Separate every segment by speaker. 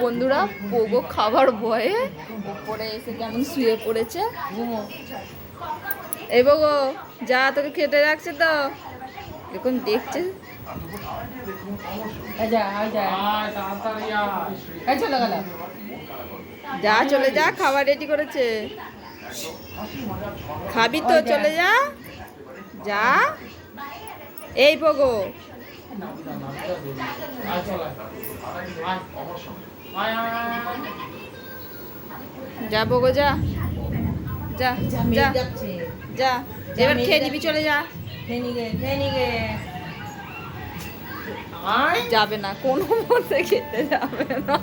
Speaker 1: বন্ধুরা পোগো খাবার ভয়ে উপরে এসে কেমন শুয়ে পড়েছে। এই পোগো যা, তোকে খেতে রাখছে তো, এখন দেখছে। যা চলে যা, খাবার রেডি করেছে, খাবি তো চলে যা যা। এই পোগো যা পোগো যা যা যা যা, এবার খেয়ে নিবি, চলে যা। যাবে না, কোনো মতে খেতে যাবে না।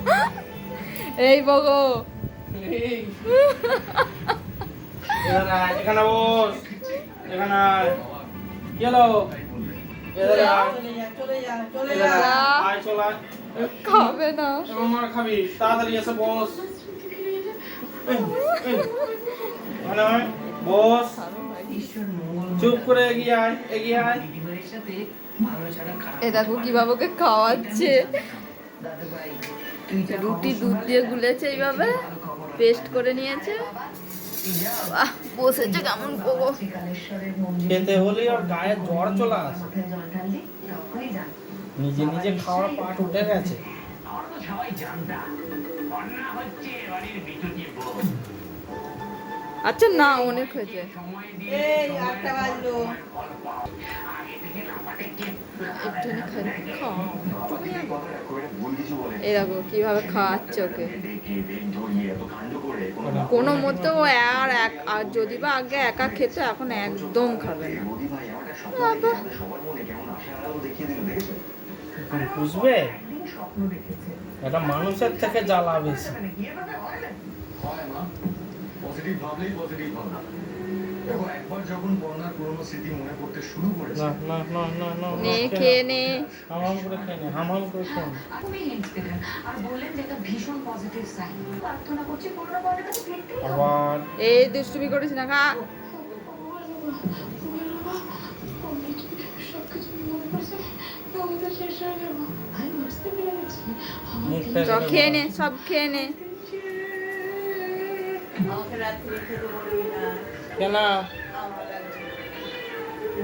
Speaker 1: এই পোগো
Speaker 2: এখানে বস, এখানে কি হলো?
Speaker 1: খাবে না,
Speaker 2: খাবি তাড়াতাড়ি এসে বস, বস, চুপ করে এগিয়ে আয়, এগিয়ে আয়।
Speaker 1: এ দেখো কিভাবে ওকে খাওয়াচ্ছে, রুটি দুধ দিয়ে গুলেছে, এইভাবে পেস্ট করে নিয়েছে। বসেছে কেমন পোগো,
Speaker 2: খেতে হলে আর গায়ে জ্বর চলে আসে, নিজে নিজে খাওয়ার পাট উঠে গেছে।
Speaker 1: আচ্ছা না, অনেক হয়েছে। এরকম কিভাবে খাওয়াচ্ছে ওকে, কোনো মতে ও আর যদি বা আগে একা খেতে, এখন একদম খাবে না।
Speaker 2: বুঝবে, এটা মানুষের থেকে জ্বালা বেশি।
Speaker 1: খেয়ে নে,
Speaker 2: হামাম করে খেয়ে নে, হামাম করে খেয়ে নে। আবার
Speaker 1: এই দুষ্টুমি করিস না, খা। সব খেয়ে নে, সব খেয়ে নে।
Speaker 2: কেন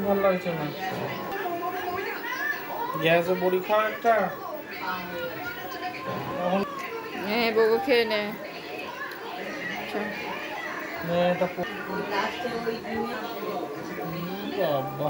Speaker 2: ভালো লাগছে না? গ্যাসে বড়ি খাওয়া একটা,
Speaker 1: হ্যাঁ বউ খেয়ে নে।
Speaker 2: বাবা